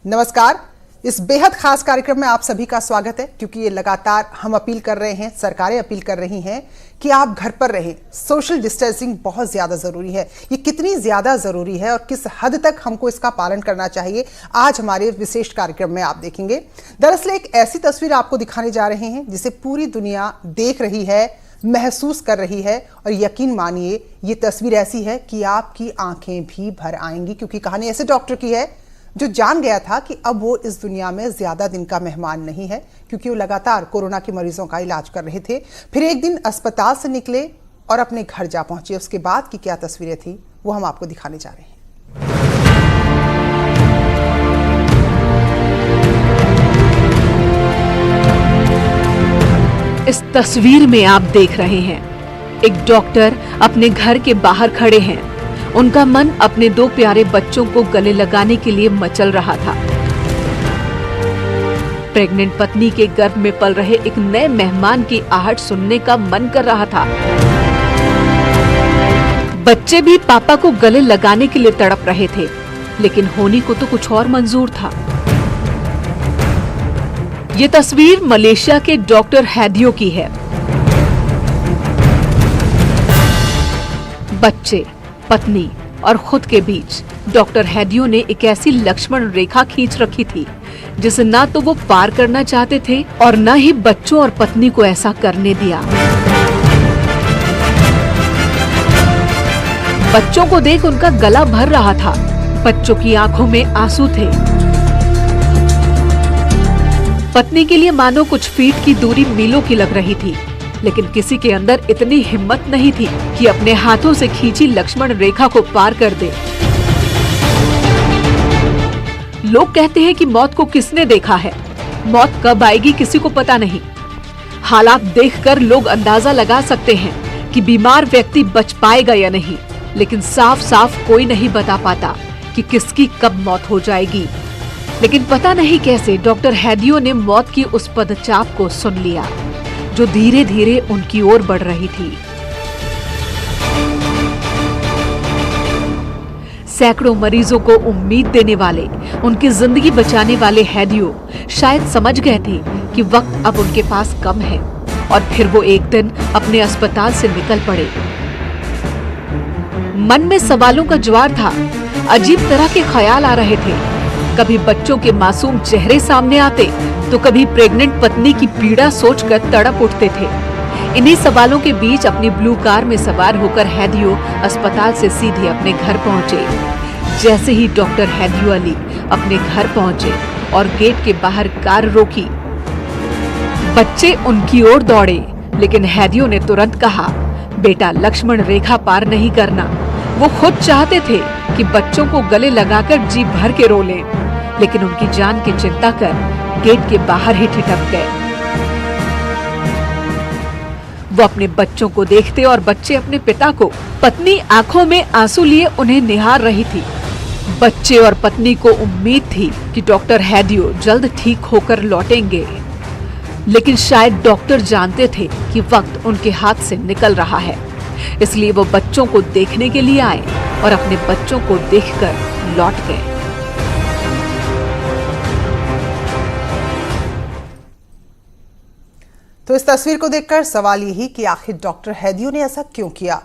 नमस्कार। इस बेहद खास कार्यक्रम में आप सभी का स्वागत है, क्योंकि ये लगातार हम अपील कर रहे हैं, सरकारें अपील कर रही हैं कि आप घर पर रहें। सोशल डिस्टेंसिंग बहुत ज्यादा जरूरी है। ये कितनी ज्यादा जरूरी है और किस हद तक हमको इसका पालन करना चाहिए, आज हमारे विशेष कार्यक्रम में आप देखेंगे। दरअसल एक ऐसी तस्वीर आपको दिखाने जा रहे हैं जिसे पूरी दुनिया देख रही है, महसूस कर रही है, और यकीन मानिए ये तस्वीर ऐसी है कि आपकी आंखें भी भर आएंगी, क्योंकि कहानी ऐसे डॉक्टर की है जो जान गया था कि अब वो इस दुनिया में ज्यादा दिन का मेहमान नहीं है, क्योंकि वो लगातार कोरोना के मरीजों का इलाज कर रहे थे। फिर एक दिन अस्पताल से निकले और अपने घर जा पहुंचे। उसके बाद की क्या तस्वीरें थी वो हम आपको दिखाने जा रहे हैं। इस तस्वीर में आप देख रहे हैं एक डॉक्टर अपने घर के बाहर खड़े हैं। उनका मन अपने दो प्यारे बच्चों को गले लगाने के लिए मचल रहा था। प्रेग्नेंट पत्नी के गर्भ में पल रहे एक नए मेहमान की आहट सुनने का मन कर रहा था। बच्चे भी पापा को गले लगाने के लिए तड़प रहे थे, लेकिन होनी को तो कुछ और मंजूर था। ये तस्वीर मलेशिया के डॉक्टर हैदियो की है। बच्चे, पत्नी और खुद के बीच डॉक्टर हैदियो ने एक ऐसी लक्ष्मण रेखा खींच रखी थी जिसे ना तो वो पार करना चाहते थे और ना ही बच्चों और पत्नी को ऐसा करने दिया। बच्चों को देख उनका गला भर रहा था। बच्चों की आंखों में आंसू थे। पत्नी के लिए मानो कुछ फीट की दूरी मीलों की लग रही थी, लेकिन किसी के अंदर इतनी हिम्मत नहीं थी कि अपने हाथों से खींची लक्ष्मण रेखा को पार कर दे। लोग कहते हैं कि मौत को किसने देखा है, मौत कब आएगी किसी को पता नहीं। हालात देखकर लोग अंदाजा लगा सकते हैं कि बीमार व्यक्ति बच पाएगा या नहीं, लेकिन साफ साफ कोई नहीं बता पाता कि किसकी कब मौत हो जाएगी। लेकिन पता नहीं कैसे डॉक्टर हैदियो ने मौत की उस पदचाप को सुन लिया जो धीरे धीरे उनकी ओर बढ़ रही थी। सैकड़ों मरीजों को उम्मीद देने वाले, उनकी जिंदगी बचाने वाले हैदियो शायद समझ गए थे कि वक्त अब उनके पास कम है, और फिर वो एक दिन अपने अस्पताल से निकल पड़े। मन में सवालों का ज्वार था। अजीब तरह के ख्याल आ रहे थे। कभी बच्चों के मासूम चेहरे सामने आते, तो कभी प्रेग्नेंट पत्नी की पीड़ा सोचकर तड़प उठते थे। इन्हीं सवालों के बीच अपनी ब्लू कार में सवार होकर हैदियो अस्पताल से सीधे अपने घर पहुंचे। जैसे ही डॉक्टर हैदियो अली अपने घर पहुंचे और गेट के बाहर कार रोकी, बच्चे उनकी ओर दौड़े, लेकिन हैदियो ने तुरंत कहा, बेटा लक्ष्मण रेखा पार नहीं करना। वो खुद चाहते थे कि बच्चों को गले लगाकर जी भर के रो लें, लेकिन उनकी जान की चिंता कर गेट के बाहर ही ठिठक गए। वो अपने बच्चों को देखते और बच्चे अपने पिता को। पत्नी आंखों में आंसू लिए उन्हें निहार रही थी। बच्चे और पत्नी को उम्मीद थी कि डॉक्टर हैदियो जल्द ठीक होकर लौटेंगे, लेकिन शायद डॉक्टर जानते थे कि वक्त उनके हाथ से निकल रहा है। इसलिए वो बच्चों को देखने के लिए आए और अपने बच्चों को देखकर लौट गए। तो इस तस्वीर को देखकर सवाल यही कि आखिर डॉक्टर हैदियो ने ऐसा क्यों किया?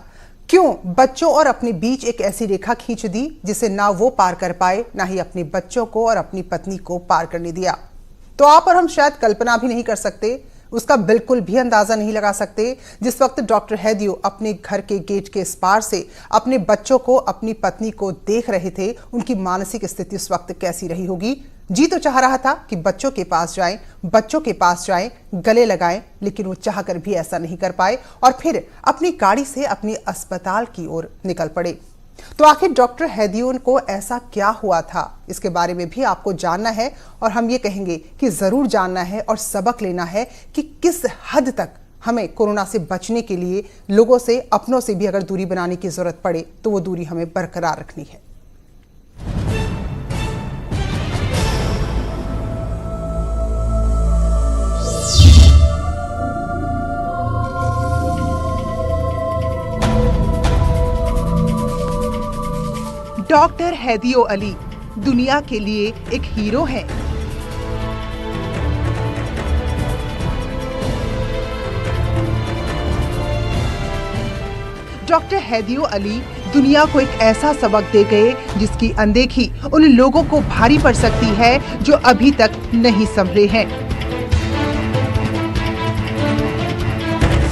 क्यों बच्चों और अपने बीच एक ऐसी रेखा खींच दी जिसे ना वो पार कर पाए, ना ही अपने बच्चों को और अपनी पत्नी को पार करने दिया? तो आप और हम शायद कल्पना भी नहीं कर सकते, उसका बिल्कुल भी अंदाजा नहीं लगा सकते, जिस वक्त डॉक्टर हैदियो अपने घर के गेट के इस पार से अपने बच्चों को, अपनी पत्नी को देख रहे थे, उनकी मानसिक स्थिति उस वक्त कैसी रही होगी। जी तो चाह रहा था कि बच्चों के पास जाएं, गले लगाएं, लेकिन वो चाहकर भी ऐसा नहीं कर पाए और फिर अपनी गाड़ी से अपनी अस्पताल की ओर निकल पड़े। तो आखिर डॉक्टर हैदियो को ऐसा क्या हुआ था, इसके बारे में भी आपको जानना है, और हम ये कहेंगे कि जरूर जानना है और सबक लेना है कि किस हद तक हमें कोरोना से बचने के लिए लोगों से, अपनों से भी अगर दूरी बनाने की जरूरत पड़े तो वो दूरी हमें बरकरार रखनी है। डॉक्टर हैदियो अली दुनिया के लिए एक हीरो हैं। डॉक्टर हैदियो अली दुनिया को एक ऐसा सबक दे गए जिसकी अनदेखी उन लोगों को भारी पड़ सकती है जो अभी तक नहीं संभले हैं।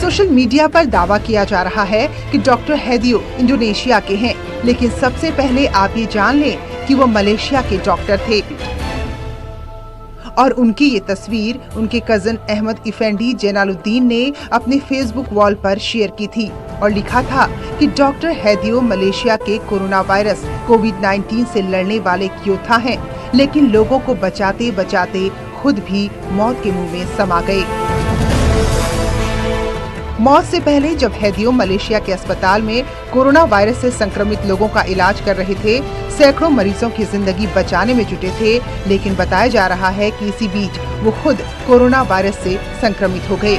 सोशल मीडिया पर दावा किया जा रहा है कि डॉक्टर हैदियो इंडोनेशिया के हैं, लेकिन सबसे पहले आप ये जान लें कि वो मलेशिया के डॉक्टर थे। और उनकी ये तस्वीर उनके कजन अहमद इफेंडी जैनालुद्दीन ने अपने फेसबुक वॉल पर शेयर की थी और लिखा था कि डॉक्टर हैदियो मलेशिया के कोरोना वायरस कोविड-19 से लड़ने वाले योद्धा हैं, लेकिन लोगों को बचाते बचाते खुद भी मौत के मुंह में समा गए। मौत से पहले जब हैदियो मलेशिया के अस्पताल में कोरोना वायरस से संक्रमित लोगों का इलाज कर रहे थे, सैकड़ों मरीजों की जिंदगी बचाने में जुटे थे, लेकिन बताया जा रहा है कि इसी बीच वो खुद कोरोना वायरस से संक्रमित हो गए।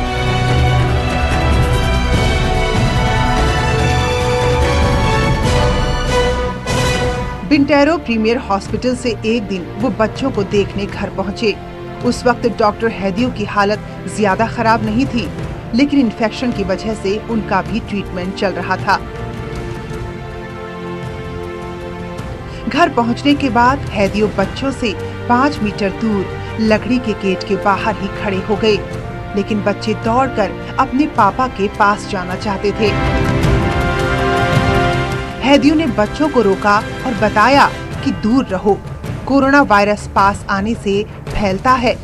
बिंटेरो प्रीमियर हॉस्पिटल से एक दिन वो बच्चों को देखने घर पहुंचे। उस वक्त डॉक्टर हैदियो की हालत ज्यादा खराब नहीं थी, लेकिन इन्फेक्शन की वजह से उनका भी ट्रीटमेंट चल रहा था। घर पहुंचने के बाद हैदियो बच्चों से 5 मीटर दूर लकड़ी के गेट के बाहर ही खड़े हो गए, लेकिन बच्चे दौड़कर अपने पापा के पास जाना चाहते थे। हैदियो ने बच्चों को रोका और बताया कि दूर रहो, कोरोना वायरस पास आने से फैलता है।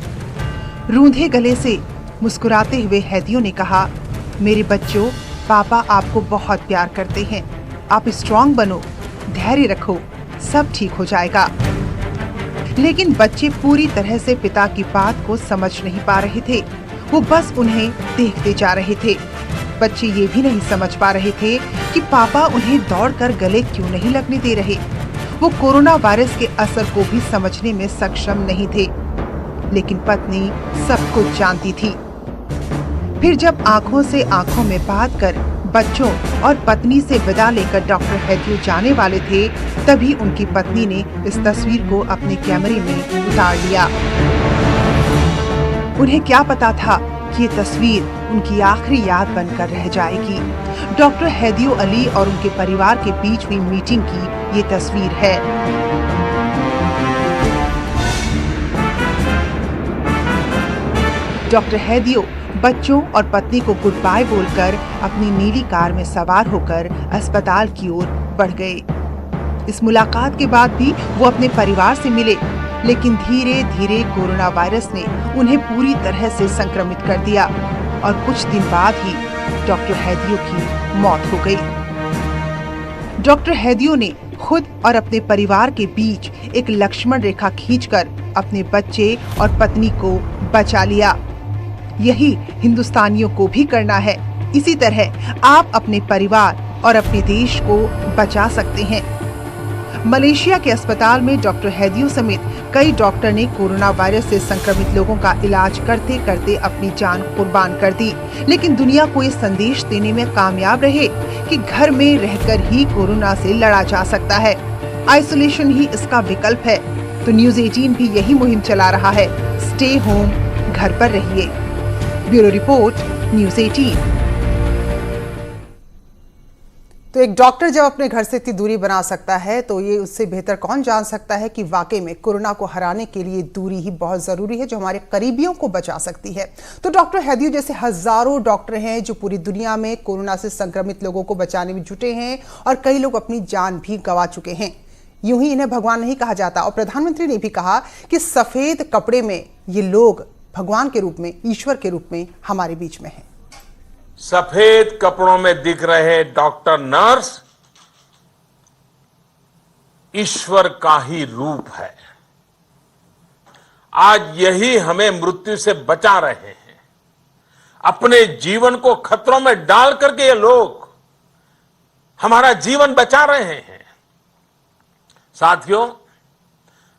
रूंधे गले से मुस्कुराते हुए हैदियो ने कहा, मेरे बच्चों, पापा आपको बहुत प्यार करते हैं, आप स्ट्रॉन्ग बनो, धैर्य रखो, सब ठीक हो जाएगा। लेकिन बच्चे पूरी तरह से पिता की बात को समझ नहीं पा रहे थे, वो बस उन्हें देखते जा रहे थे। बच्चे ये भी नहीं समझ पा रहे थे कि पापा उन्हें दौड़कर गले क्यों नहीं लगने दे रहे। वो कोरोना वायरस के असर को भी समझने में सक्षम नहीं थे, लेकिन पत्नी सब कुछ जानती थी। फिर जब आंखों से आंखों में बात कर बच्चों और पत्नी से विदा लेकर डॉक्टर हैदियो जाने वाले थे, तभी उनकी पत्नी ने इस तस्वीर को अपने कैमरे में उतार लिया। उन्हें क्या पता था कि ये तस्वीर उनकी आखिरी याद बनकर रह जाएगी। डॉक्टर हैदियो अली और उनके परिवार के बीच हुई मीटिंग की ये तस्वीर है। डॉक्टर हैदियो बच्चों और पत्नी को गुड बाय बोलकर अपनी नीली कार में सवार होकर अस्पताल की ओर बढ़ गए। इस मुलाकात के बाद भी वो अपने परिवार से मिले, लेकिन धीरे धीरे कोरोना वायरस ने उन्हें पूरी तरह से संक्रमित कर दिया और कुछ दिन बाद ही डॉक्टर हैदियो की मौत हो गई। डॉक्टर हैदियो ने खुद और अपने परिवार के बीच एक लक्ष्मण रेखा खींचकर अपने बच्चे और पत्नी को बचा लिया। यही हिंदुस्तानियों को भी करना है। इसी तरह आप अपने परिवार और अपने देश को बचा सकते हैं। मलेशिया के अस्पताल में डॉक्टर हैदियो समेत कई डॉक्टर ने कोरोना वायरस से संक्रमित लोगों का इलाज करते करते अपनी जान कुर्बान कर दी, लेकिन दुनिया को ये संदेश देने में कामयाब रहे कि घर में रहकर ही कोरोना से लड़ा जा सकता है। आइसोलेशन ही इसका विकल्प है। तो न्यूज़ 18 भी यही मुहिम चला रहा है, स्टे होम, घर पर रहिए। Bureau report, news 18। तो एक डॉक्टर जब अपने घर से इतनी दूरी बना सकता है, तो ये उससे बेहतर कौन जान सकता है कि वाकई में कोरोना को हराने के लिए दूरी ही बहुत जरूरी है, जो हमारे करीबियों को बचा सकती है। तो डॉक्टर हैदियो जैसे हजारों डॉक्टर हैं जो पूरी दुनिया में कोरोना से संक्रमित लोगों को बचाने में जुटे हैं और कई लोग अपनी जान भी गंवा चुके हैं। यूं ही इन्हें भगवान नहीं कहा जाता, और प्रधानमंत्री ने भी कहा कि सफेद कपड़े में ये लोग भगवान के रूप में, ईश्वर के रूप में हमारे बीच में हैं। सफेद कपड़ों में दिख रहे डॉक्टर नर्स ईश्वर का ही रूप है। आज यही हमें मृत्यु से बचा रहे हैं। अपने जीवन को खतरों में डाल करके ये लोग हमारा जीवन बचा रहे हैं। साथियों,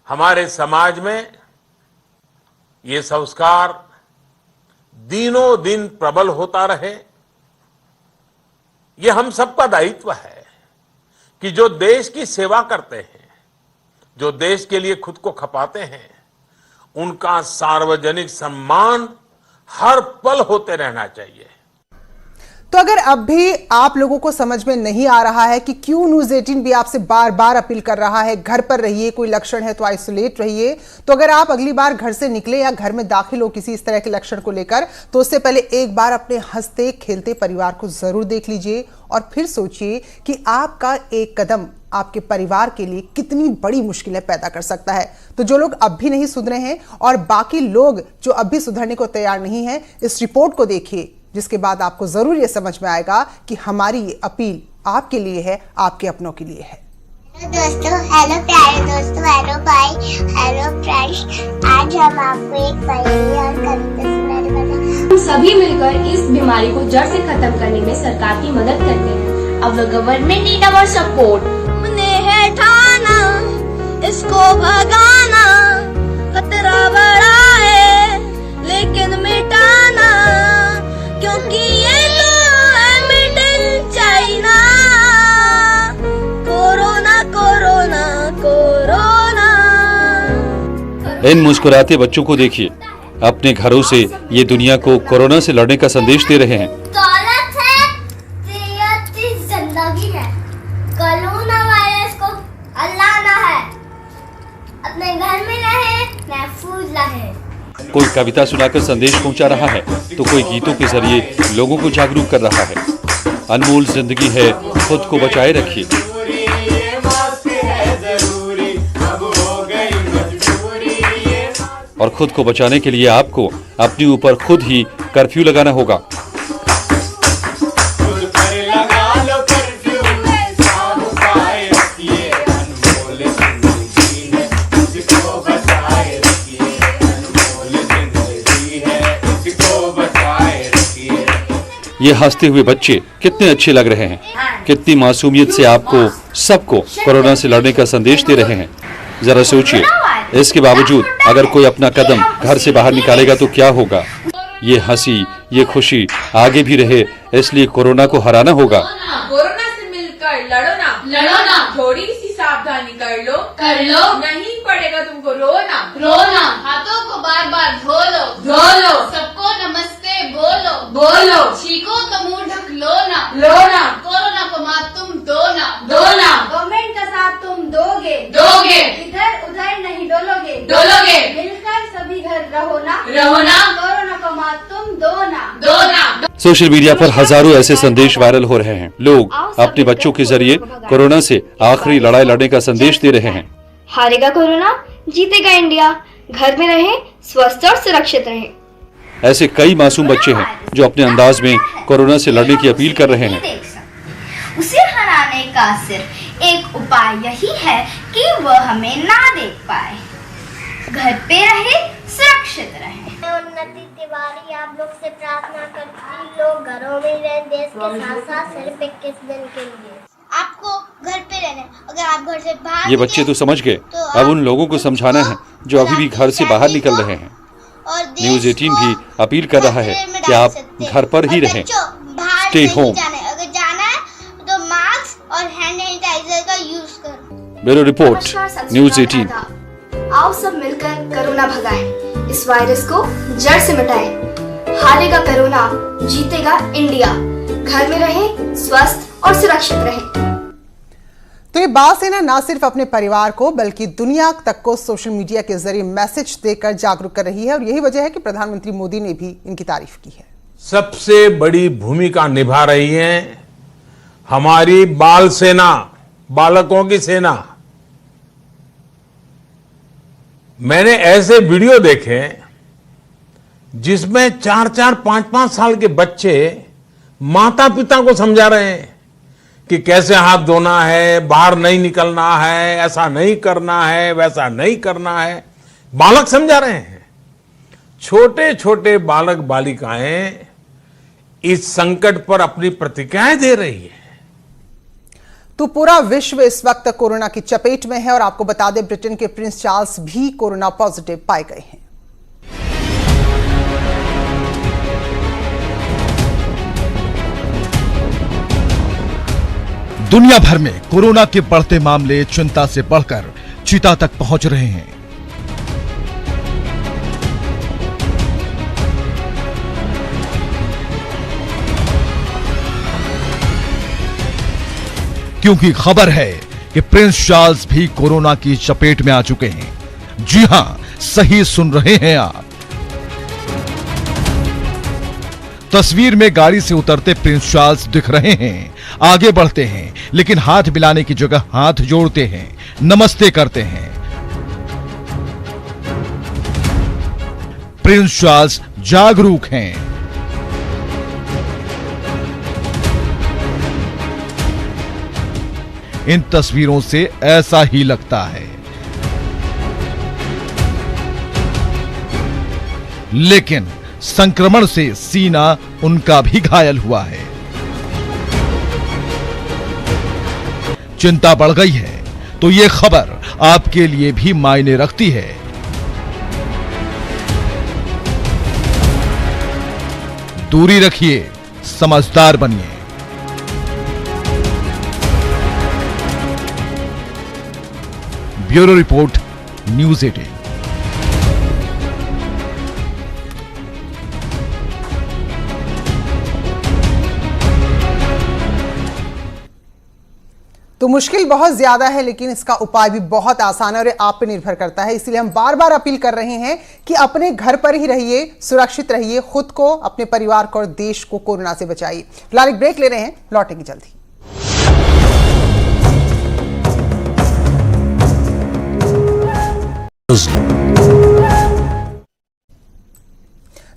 हमारे समाज में ये संस्कार दिनों दिन प्रबल होता रहे। ये हम सबका दायित्व है कि जो देश की सेवा करते हैं, जो देश के लिए खुद को खपाते हैं, उनका सार्वजनिक सम्मान हर पल होते रहना चाहिए। तो अगर अब भी आप लोगों को समझ में नहीं आ रहा है कि क्यों न्यूज़ 18 भी आपसे बार बार अपील कर रहा है घर पर रहिए, कोई लक्षण है तो आइसोलेट रहिए, तो अगर आप अगली बार घर से निकले या घर में दाखिल हो किसी इस तरह के लक्षण को लेकर, तो उससे पहले एक बार अपने हंसते खेलते परिवार को जरूर देख लीजिए और फिर सोचिए कि आपका एक कदम आपके परिवार के लिए कितनी बड़ी मुश्किलें पैदा कर सकता है। तो जो लोग अब भी नहीं सुधरे हैं और बाकी लोग जो अब भी सुधरने को तैयार नहीं है, इस रिपोर्ट को देखिए, जिसके बाद आपको जरूर ये समझ में आएगा कि हमारी ये अपील आपके लिए है, आपके अपनों के लिए है। दोस्तों, हेलो प्यारे दोस्तों, हेलो भाई, हेलो फ्रेंड्स। आज हम आपको एक पहेली और कविता सुनाने वाले हैं। हम सभी मिलकर इस बीमारी को जड़ से खत्म करने में सरकार की मदद करते हैं। अब the government need our support. हमने है ठाना इसको भगाना, खतरा बड़ा है लेकिन मिटाना, क्योंकि ये तो है made in China. Corona corona corona. इन मुस्कुराते बच्चों को देखिए, अपने घरों से ये दुनिया को कोरोना से लड़ने का संदेश दे रहे हैं। दौलत है, जिंदगी है, कोरोना वायरस को अल्लाह है। अपने घर में रहे, महफूज रहे। कोई कविता सुनाकर संदेश पहुंचा रहा है, तो कोई गीतों के जरिए लोगों को जागरूक कर रहा है। अनमोल जिंदगी है, खुद को बचाए रखिए। और खुद को बचाने के लिए आपको अपने ऊपर खुद ही कर्फ्यू लगाना होगा। ये हंसते हुए बच्चे कितने अच्छे लग रहे हैं, कितनी मासूमियत से आपको सबको कोरोना से लड़ने का संदेश दे रहे हैं। जरा सोचिए, इसके बावजूद अगर कोई अपना कदम घर से बाहर निकालेगा तो क्या होगा। ये हंसी, ये खुशी आगे भी रहे, इसलिए कोरोना को हराना होगा। कोरोना से मिलकर लड़ो ना, थोड़ी सी सावधानी कर लो, नहीं पड़ेगा तुमको रोना। हाथों को बार बार धो लो, सबको नमस्ते बोलो, छींको तो मुंह ढक लो ना, कोरोना को मात तुम दो ना, गवर्नमेंट का साथ तुम दोगे, इधर उधर नहीं डोलोगे, मिलकर सभी घर रहो ना, कोरोना को मात तुम दो ना। सोशल मीडिया पर हजारों ऐसे संदेश वायरल हो रहे हैं। लोग अपने बच्चों के जरिए कोरोना से आखिरी लड़ाई लड़ने का संदेश दे रहे हैं। हारेगा कोरोना, जीतेगा इंडिया। घर में रहें, स्वस्थ और सुरक्षित रहें। ऐसे कई मासूम बच्चे हैं जो अपने अंदाज में कोरोना से लड़ने की अपील कर रहे हैं। उसे हराने का सिर्फ एक उपाय यही है कि वह हमें ना देख पाए। घर पे रहे, सुरक्षित रहे। उन्नति तिवारी आप लोग से प्रार्थना करती, लोग घरों में रहे, देश के साथ साथ सिर्फ 21 दिन के लिए। आपको घर पे रहना, अगर आप घर से बाहर ये बच्चे तो समझ गए, अब उन लोगों को समझाना है जो अभी भी घर से बाहर निकल रहे हैं। न्यूज़ 18 भी अपील कर रहा है कि आप घर पर ही रहें, स्टे होम। अगर जाना है तो मास्क और हैंड सैनिटाइजर का यूज करो। Bureau report, news 18। आओ सब मिलकर कोरोना भगाएं, इस वायरस को जड़ से मिटाएं। हारेगा कोरोना, जीतेगा इंडिया। घर में रहें, स्वस्थ और सुरक्षित रहें। तो ये बात सेना ना सिर्फ अपने परिवार को बल्कि दुनिया तक को सोशल मीडिया के जरिए मैसेज देकर जागरूक कर रही है, और यही वजह है कि प्रधानमंत्री मोदी ने भी इनकी तारीफ की है। सबसे बड़ी भूमिका निभा रही है हमारी बाल सेना, बालकों की सेना। मैंने ऐसे वीडियो देखे जिसमें 4-4, 5-5 साल के बच्चे माता पिता को समझा रहे हैं कि कैसे हाथ धोना है, बाहर नहीं निकलना है, ऐसा नहीं करना है, वैसा नहीं करना है। बालक समझा रहे हैं। छोटे छोटे बालक बालिकाएं इस संकट पर अपनी प्रतिक्रियाएं दे रही है। तो पूरा विश्व इस वक्त कोरोना की चपेट में है, और आपको बता दें ब्रिटेन के प्रिंस चार्ल्स भी कोरोना पॉजिटिव पाए गए हैं। दुनिया भर में कोरोना के बढ़ते मामले चिंता से बढ़कर चिता तक पहुंच रहे हैं। क्योंकि खबर है कि प्रिंस चार्ल्स भी कोरोना की चपेट में आ चुके हैं। जी हां, सही सुन रहे हैं आप। तस्वीर में गाड़ी से उतरते प्रिंस चार्ल्स दिख रहे हैं। आगे बढ़ते हैं, लेकिन हाथ मिलाने की जगह हाथ जोड़ते हैं, नमस्ते करते हैं। प्रिंस चार्ल्स जागरूक हैं। इन तस्वीरों से ऐसा ही लगता है, लेकिन संक्रमण से सीना उनका भी घायल हुआ है। चिंता बढ़ गई है तो ये खबर आपके लिए भी मायने रखती है। दूरी रखिए, समझदार बनिए। Bureau report, news 18। तो मुश्किल बहुत ज्यादा है, लेकिन इसका उपाय भी बहुत आसान है और ये आप पे निर्भर करता है। इसलिए हम बार बार अपील कर रहे हैं कि अपने घर पर ही रहिए, सुरक्षित रहिए, खुद को, अपने परिवार को और देश को कोरोना से बचाइए। फिलहाल एक ब्रेक ले रहे हैं, लौटेंगे जल्दी।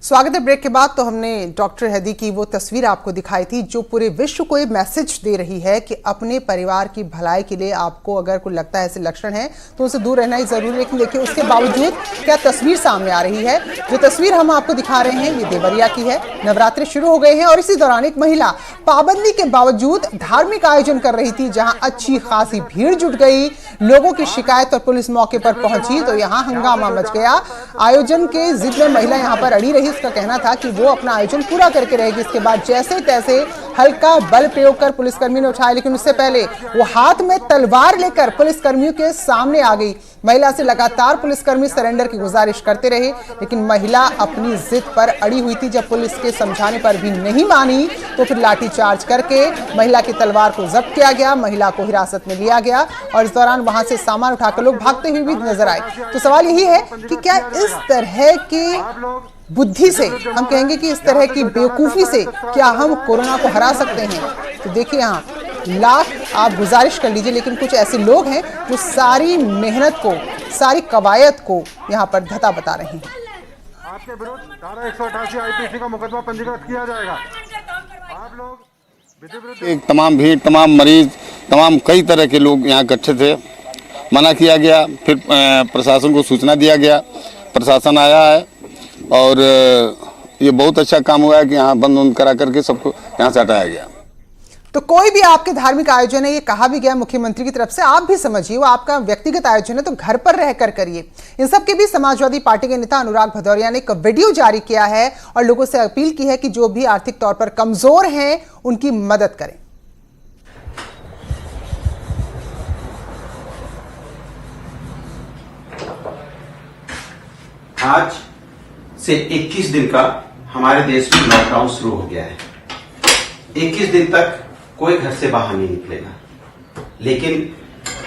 स्वागत है ब्रेक के बाद। तो हमने डॉक्टर हैदी की वो तस्वीर आपको दिखाई थी जो पूरे विश्व को ये मैसेज दे रही है कि अपने परिवार की भलाई के लिए आपको अगर कोई लगता है ऐसे लक्षण हैं तो उनसे दूर रहना ही जरूरी है। लेकिन देखिए उसके बावजूद क्या तस्वीर सामने आ रही है। जो तस्वीर हम आपको दिखा रहे हैं ये देवरिया की है। नवरात्रि शुरू हो गए हैं और इसी दौरान एक महिला पाबंदी के बावजूद धार्मिक आयोजन कर रही थी, जहां अच्छी खासी भीड़ जुट गई। लोगों की शिकायत और पुलिस मौके पर पहुंची तो यहाँ हंगामा मच गया। आयोजन के जिद में महिला यहाँ पर अड़ी रही। उसका कहना था कि वो अपना आयोजन पूरा करके रहेगी। इसके बाद जैसे तैसे हल्का बल प्रयोग कर पुलिसकर्मी ने उठाया, लेकिन उससे पहले वो हाथ में तलवार लेकर पुलिसकर्मियों के सामने आ गई। महिला से लगातार पुलिसकर्मी सरेंडर की गुजारिश करते रहे, लेकिन महिला अपनी जिद पर अड़ी हुई थी। जब पुलिस के समझाने पर भी नहीं मानी तो फिर लाठीचार्ज करके महिला की तलवार को जब्त किया गया, महिला को हिरासत में लिया गया और इस दौरान वहां से सामान उठाकर लोग भागते हुए भी नजर आए। तो सवाल यही है कि क्या इस तरह की बुद्धि से, हम कहेंगे कि इस तरह की बेवकूफी से क्या हम कोरोना को हरा सकते हैं? तो देखिए यहाँ लाख आप गुजारिश कर लीजिए, लेकिन कुछ ऐसे लोग हैं जो सारी मेहनत को, सारी कवायद को यहाँ पर धता बता रहे हैं। आपके विरुद्ध धारा 188 आईपीसी का मुकदमा पंजीकृत किया जाएगा। आप लोग एक तमाम भीड़, तमाम मरीज, तमाम कई तरह के लोग यहाँ इकट्ठे थे। मना किया गया, फिर प्रशासन को सूचना दिया गया, प्रशासन आया है और ये बहुत अच्छा काम हुआ है कि यहाँ बंद करा करके सबको यहाँ से हटाया गया। तो कोई भी आपके धार्मिक आयोजन है, ये कहा भी गया मुख्यमंत्री की तरफ से, आप भी समझिए वो आपका व्यक्तिगत आयोजन है तो घर पर रहकर करिए। इन सब के बीच समाजवादी पार्टी के नेता अनुराग भदौरिया ने एक वीडियो जारी किया है और लोगों से अपील की है कि जो भी आर्थिक तौर पर कमजोर हैं उनकी मदद करें। आज से 21 दिन का हमारे देश में लॉकडाउन शुरू हो गया है। 21 दिन तक कोई घर से बाहर नहीं निकलेगा, लेकिन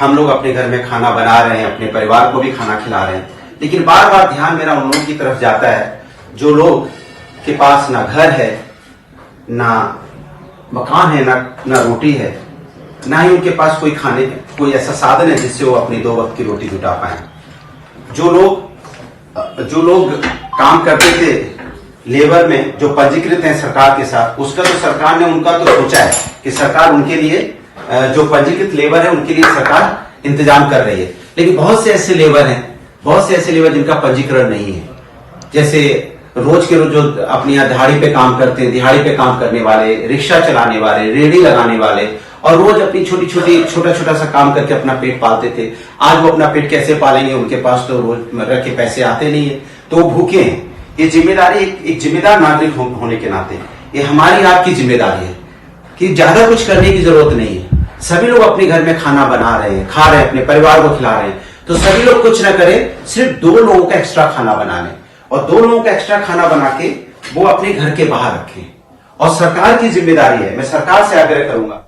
हम लोग अपने घर में खाना बना रहे हैं, अपने परिवार को भी खाना खिला रहे हैं। लेकिन बार बार ध्यान मेरा उन लोगों की तरफ जाता है जो लोग के पास ना घर है, ना मकान है, ना रोटी है, ना ही उनके पास कोई ऐसा साधन है जिससे वो अपनी 2 वक्त की रोटी जुटा पाए। जो लोग काम करते थे लेबर में, जो पंजीकृत हैं सरकार के साथ, उसका तो सरकार ने उनका तो सोचा है कि सरकार उनके लिए, जो पंजीकृत लेबर है उनके लिए सरकार इंतजाम कर रही है। लेकिन बहुत से ऐसे लेबर हैं, बहुत से ऐसे लेबर जिनका पंजीकरण नहीं है, जैसे रोज के रोज जो अपनी यहाँ दिहाड़ी पे काम करते हैं, दिहाड़ी पे काम करने वाले, रिक्शा चलाने वाले, रेहड़ी लगाने वाले, और रोज अपनी छोटा छोटा सा काम करके अपना पेट पालते थे। आज वो अपना पेट कैसे पालेंगे? उनके पास तो रोजमर्रा के पैसे आते नहीं है, तो वो भूखे हैं। ये जिम्मेदारी एक जिम्मेदार नागरिक होने के नाते ये हमारी आपकी जिम्मेदारी है कि ज्यादा कुछ करने की जरूरत नहीं है। सभी लोग अपने घर में खाना बना रहे हैं, खा रहे हैं, अपने परिवार को खिला रहे हैं। तो सभी लोग कुछ ना करें, सिर्फ 2 लोगों का एक्स्ट्रा खाना बना लें और 2 लोगों का एक्स्ट्रा खाना बना के वो अपने घर के बाहर रखें। और सरकार की जिम्मेदारी है, मैं सरकार से आग्रह करूंगा